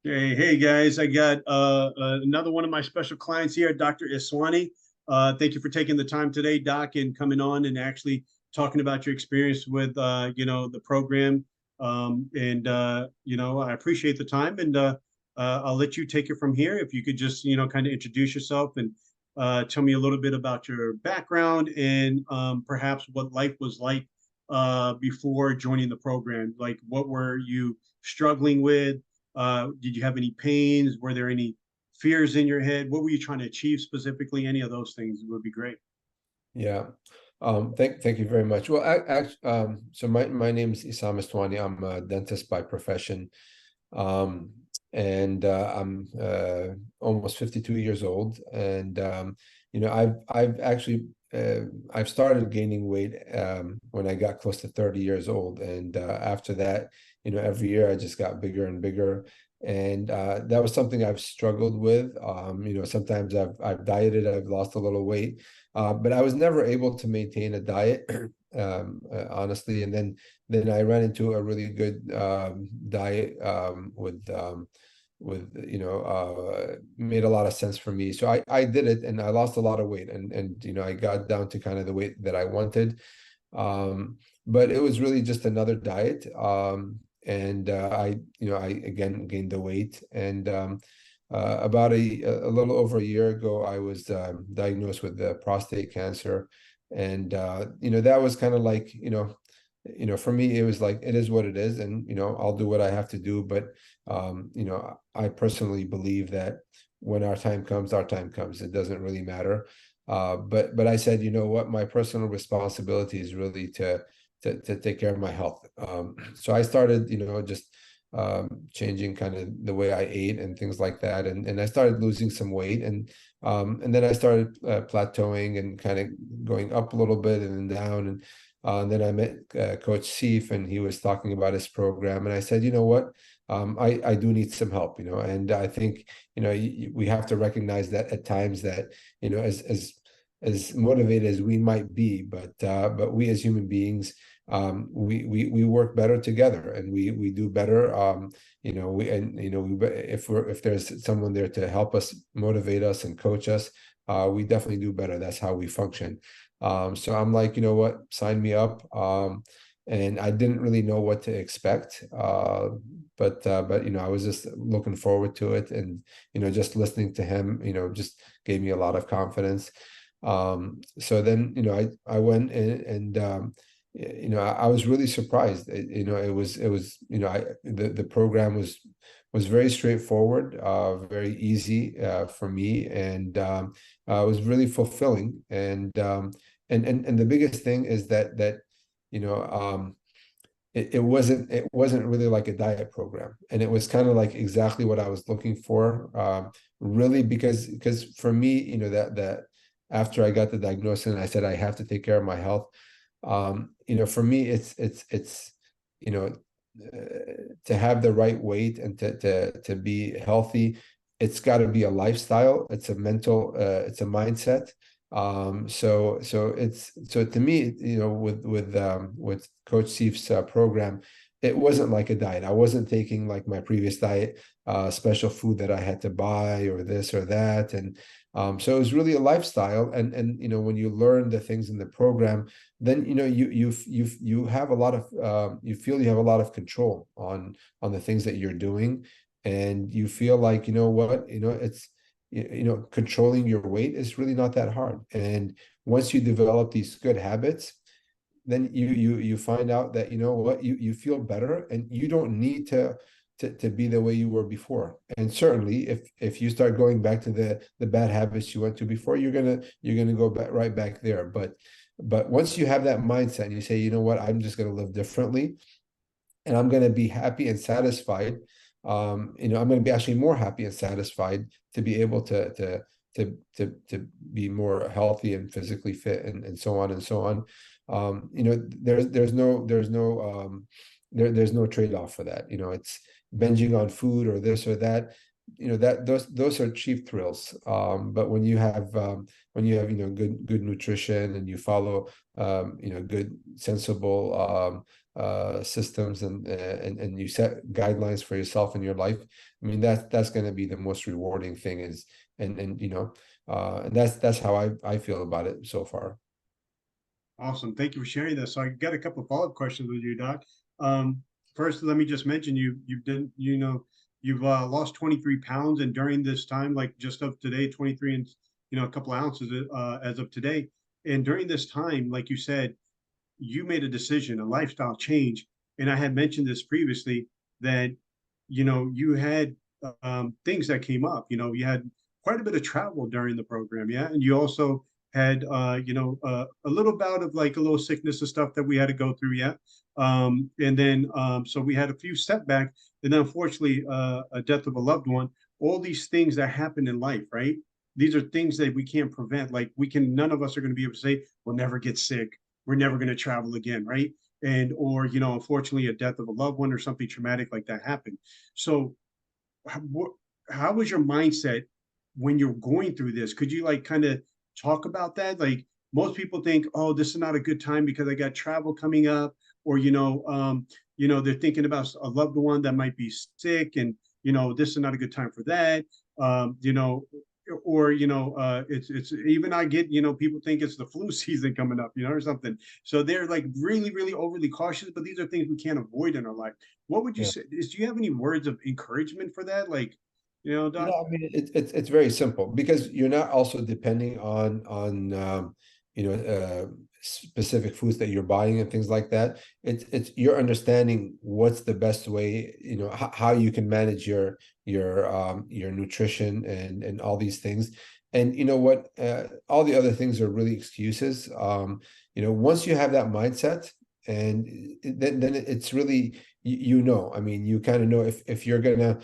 Hey guys, I got another one of my special clients here, Dr. Iswani. Thank you for taking the time today, Doc, and coming on and actually talking about your experience with the program. I appreciate the time, and I'll let you take it from here. If you could just kind of introduce yourself and tell me a little bit about your background and perhaps what life was like before joining the program. Like, what were you struggling with? Did you have any pains? Were there any fears in your head? What were you trying to achieve specifically? Any of those things would be great. Yeah. Thank you very much. Well, so my name is Isaam Estwani. I'm a dentist by profession. Um, and I'm almost 52 years old. And I've actually I've started gaining weight when I got close to 30 years old. And after that, every year I just got bigger and bigger. And that was something I've struggled with. Sometimes I've dieted, I've lost a little weight, but I was never able to maintain a diet, honestly. And then I ran into a really good diet with made a lot of sense for me. So I did it, and I lost a lot of weight, and I got down to kind of the weight that I wanted. But it was really just another diet. And I again gained the weight. And about a little over a year ago, I was diagnosed with prostate cancer. And that was kind of like, for me, it was like, it is what it is, and I'll do what I have to do. But I personally believe that when our time comes, our time comes. It doesn't really matter. But I said, you know what, my personal responsibility is really to take care of my health. So I started, just changing kind of the way I ate and things like that, and I started losing some weight, and then I started plateauing and kind of going up a little bit and then down, and then I met Coach Seif, and he was talking about his program, and I said, you know what, I do need some help, and I think we have to recognize that at times that as motivated as we might be, but we as human beings, we work better together, and we do better. If there's someone there to help us, motivate us, and coach us, we definitely do better. That's how we function. So I'm like, you know what, sign me up. And I didn't really know what to expect, but I was just looking forward to it, and just listening to him, just gave me a lot of confidence. So then, I went in, and I was really surprised. The program was very straightforward, very easy for me, and was really fulfilling. And the biggest thing is that you know it wasn't really like a diet program, and it was kind of like exactly what I was looking for, really, because for me, that after I got the diagnosis and I said I have to take care of my health, for me, it's you know to have the right weight and to be healthy, it's got to be a lifestyle. It's a mental, it's a mindset. So to me, with Coach Seif's program, it wasn't like a diet. I wasn't taking like my previous diet, special food that I had to buy or this or that, and so it was really a lifestyle. And when you learn the things in the program, then you have a lot of you feel you have a lot of control on the things that you're doing, and you feel like, what, it's controlling your weight is really not that hard. And once you develop these good habits, then you find out that, what, you feel better, and you don't need to be the way you were before. And certainly if you start going back to the bad habits you went to before, you're gonna go back right back there. But once you have that mindset and you say, you know what, I'm just gonna live differently, and I'm going to be happy and satisfied. I'm going to be actually more happy and satisfied to be able to be more healthy and physically fit, and so on and so on. There's no trade-off for that. It's binging on food or this or that. That those are cheap thrills. But when you have good nutrition, and you follow good sensible systems, and you set guidelines for yourself in your life, I mean, that's going to be the most rewarding thing. Is and you know, and that's how I feel about it so far. Awesome. Thank you for sharing this. So I got a couple of follow-up questions with you, Doc. Um, First, let me just mention you've done, you've lost 23 pounds, and during this time, like just of today, 23 and a couple ounces as of today. And during this time, like you said, you made a decision, a lifestyle change. And I had mentioned this previously that, you had things that came up. You had quite a bit of travel during the program. Yeah. And you also had, a little bout of like a little sickness and stuff that we had to go through. Yeah. And then, so we had a few setbacks. And then, unfortunately, a death of a loved one, all these things that happen in life, right? These are things that we can't prevent. Like none of us are going to be able to say, we'll never get sick, we're never going to travel again, right? And or unfortunately, a death of a loved one or something traumatic like that happened. So, how, how was your mindset when you're going through this? Could you like kind of talk about that? Like most people think, oh, this is not a good time because I got travel coming up, or they're thinking about a loved one that might be sick, and this is not a good time for that. Um, you know, or it's even I get people think it's the flu season coming up, or something, so they're like really really overly cautious, but these are things we can't avoid in our life. What would you Yeah. say do you have any words of encouragement for that, like, Doc? I mean, it's very simple because you're not also depending on specific foods that you're buying and things like that. It's you're understanding what's the best way, how you can manage your nutrition and all these things. And you know what, all the other things are really excuses. Once you have that mindset, and then it's really, I mean, you kind of know if you're gonna,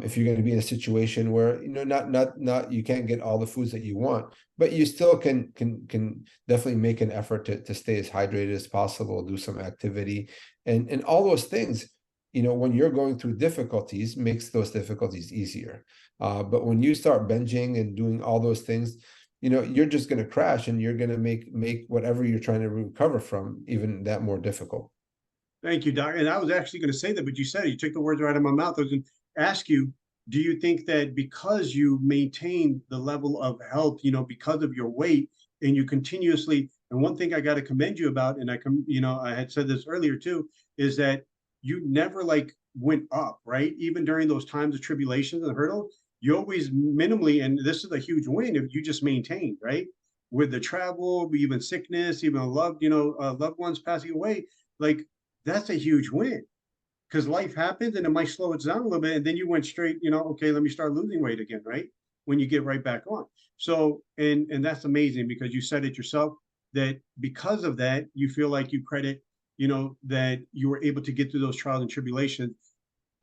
if you're going to be in a situation where not you can't get all the foods that you want, but you still can definitely make an effort to stay as hydrated as possible, do some activity, and all those things, when you're going through difficulties, makes those difficulties easier. But when you start binging and doing all those things, you're just going to crash, and you're going to make whatever you're trying to recover from even that more difficult. Thank you, Doc. And I was actually going to say that, but you said it. You took the words right out of my mouth. I was going to ask you, do you think that because you maintain the level of health, because of your weight, and you continuously, and one thing I got to commend you about, and I had said this earlier too, is that you never like went up, right? Even during those times of tribulations and hurdles, you always minimally, and this is a huge win if you just maintained, right? With the travel, even sickness, even loved ones passing away, like that's a huge win because life happens and it might slow it down a little bit. And then you went straight, okay, let me start losing weight again, right? When you get right back on. So, and that's amazing because you said it yourself that because of that, you feel like you credit, that you were able to get through those trials and tribulations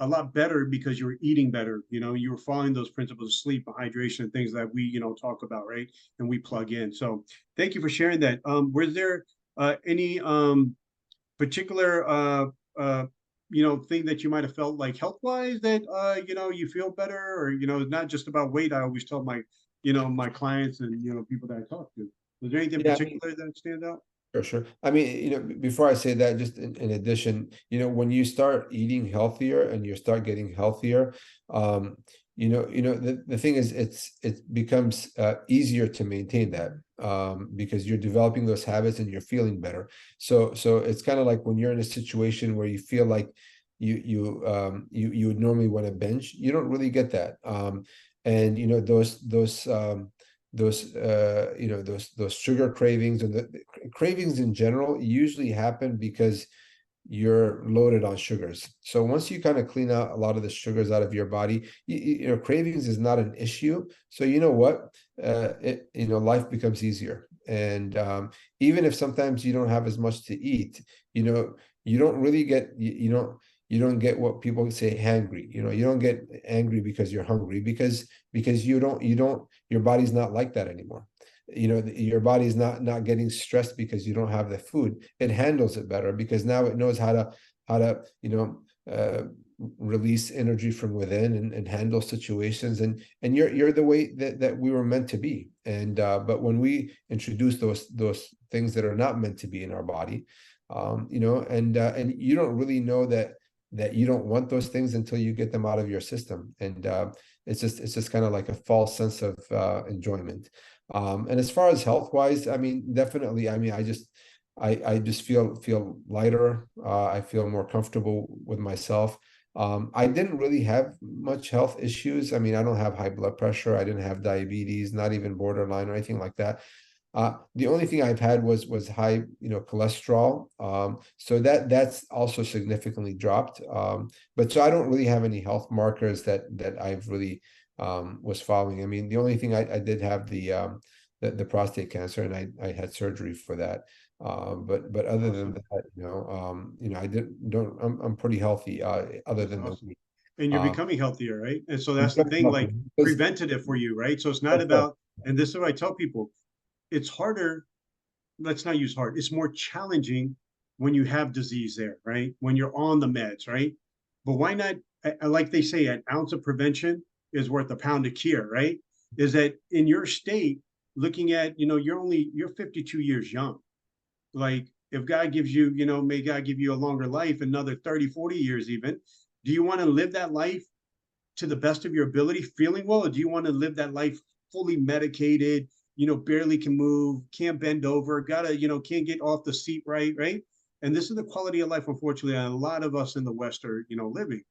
a lot better because you were eating better, you were following those principles of sleep and hydration and things that we, talk about, right? And we plug in. So thank you for sharing that. Was there any particular thing that you might have felt like health wise that you feel better, or not just about weight? I always tell my clients and people that I talk to. Was there anything Yeah. particular that stands out? Sure, sure. I mean, before I say that, just in addition, when you start eating healthier and you start getting healthier, the thing is, it becomes easier to maintain that, because you're developing those habits and you're feeling better. So it's kind of like when you're in a situation where you feel like you would normally want to binge, you don't really get that. And those sugar cravings, and the cravings in general usually happen because you're loaded on sugars. So once you kind of clean out a lot of the sugars out of your body, cravings is not an issue. So you know what, life becomes easier. And even if sometimes you don't have as much to eat, you don't really get, you don't get what people say hangry. You don't get angry because you're hungry, because your body's not like that anymore. Your body's not getting stressed because you don't have the food. It handles it better because now it knows how to release energy from within, and handle situations, and you're the way that we were meant to be. And but when we introduce those things that are not meant to be in our body, You know, and you don't really know that you don't want those things until you get them out of your system. And it's just kind of like a false sense of enjoyment. And as far as health wise, I mean, definitely, I mean, I just feel lighter. I feel more comfortable with myself. I didn't really have much health issues. I mean, I don't have high blood pressure. I didn't have diabetes, not even borderline or anything like that. The only thing I've had was high, you know, cholesterol. So that's also significantly dropped. But so I don't really have any health markers that I've really was following. I mean, the only thing I did have the prostate cancer, and I had surgery for that. But other than Awesome. that, you know, I didn't don't I'm pretty healthy. Other That's than the awesome. weight. And you're Um, becoming healthier, right? And so I'm that's the very thing, healthy like because preventative for you, right? So it's not that's right. about, and this is what I tell people, it's harder, let's not use hard, it's more challenging when you have disease there, right? When you're on the meds, right? But why not, like they say, an ounce of prevention is worth a pound of cure, right? Is that in your state, looking at, you're 52 years young. Like if God gives you, may God give you a longer life, another 30, 40 years even. Do you want to live that life to the best of your ability, feeling well, or do you want to live that life fully medicated, barely can move, can't bend over, gotta, can't get off the seat right, right? And this is the quality of life, unfortunately, a lot of us in the West are, living.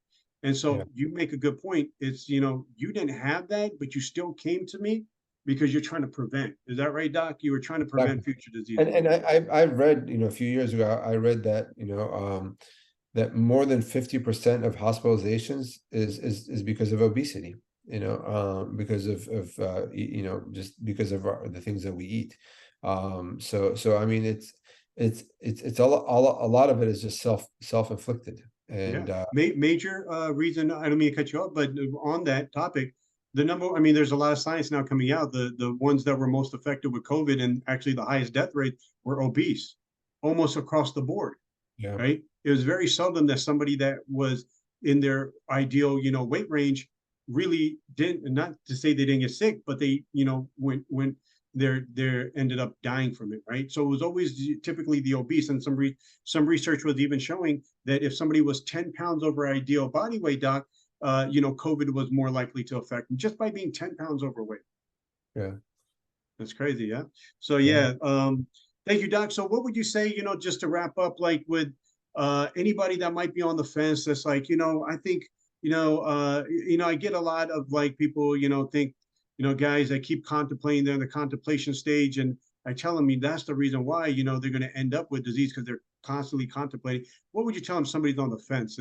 And Yeah. so you make a good point. It's, you didn't have that, but you still came to me because you're trying to prevent. Is that right, Doc? You were trying to Exactly. prevent future And diseases. I've read, you know, a few years ago, I read that, that more than 50% of hospitalizations is because of obesity, because of just because of the things that we eat. So I mean, it's a lot of it is just self-inflicted. Yeah, And major reason. I don't mean to cut you off, but on that topic, the number. I mean, there's a lot of science now coming out. The ones that were most affected with COVID and actually the highest death rate were obese, almost across the board. yeah, Right? It was very seldom that somebody that was in their ideal, weight range really didn't. Not to say they didn't get sick, but they, when they're ended up dying from it, right? So it was always typically the obese, and some research was even showing that if somebody was 10 pounds over ideal body weight, doc, COVID was more likely to affect them just by being 10 pounds overweight. yeah, That's crazy, yeah. So yeah. yeah, thank you, Doc. So what would you say, just to wrap up, like with anybody that might be on the fence that's like, I think, I get a lot of like people, think, guys that keep contemplating, they're in the contemplation stage, and I tell them, that's the reason why, they're going to end up with disease because they're constantly contemplating. What would you tell them somebody's on the fence?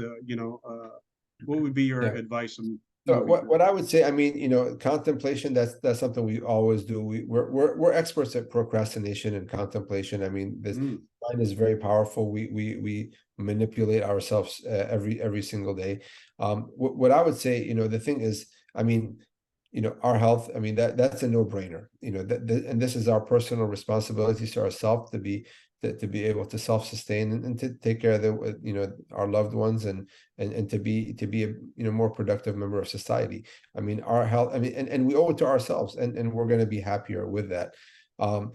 What would be your Yeah. advice on So moving what forward? I would say, I mean, contemplation, that's something we always do. We're experts at procrastination and contemplation. I mean, this Mm, mind is very powerful. We manipulate ourselves every single day. What I would say, the thing is, I mean, our health, I mean, that's a no-brainer. And this is our personal responsibility to ourselves to be able to self-sustain and to take care of our loved ones and to be a more productive member of society. I mean, our health, I mean, and we owe it to ourselves, and we're going to be happier with that. And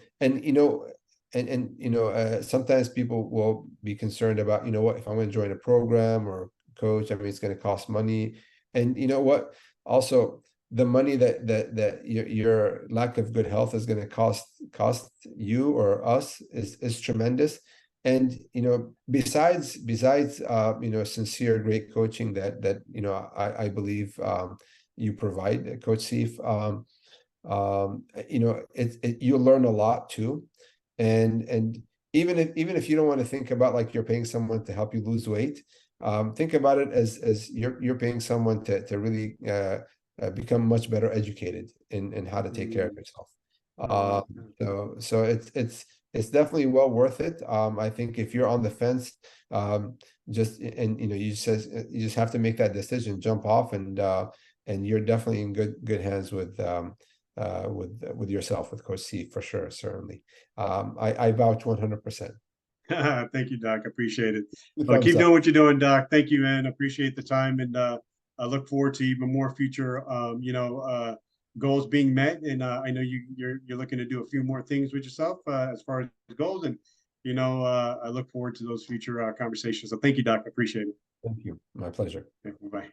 sometimes people will be concerned about, what, if I'm going to join a program or coach, I mean, it's going to cost money. And you know what? Also, the money that your lack of good health is going to cost you or us is tremendous. And besides sincere great coaching that I believe you provide, Coach Sif, you'll learn a lot too. And even if you don't want to think about like you're paying someone to help you lose weight, think about it as you're paying someone to really become much better educated in how to take care of mm, yourself. I love Um, that. so it's definitely well worth it. I think if you're on the fence, just and you just have to make that decision, jump off, and you're definitely in good hands with yourself, with Coach C, for sure, certainly. I vouch 100%. Thank you, Doc. Appreciate it. Well, Thumbs keep up. doing what you're doing, Doc. Thank you, man. Appreciate the time, and I look forward to even more future, goals being met. And I know you're looking to do a few more things with yourself as far as goals, and I look forward to those future conversations. So thank you, Doc. I appreciate it. Thank you. My pleasure. Okay, bye-bye.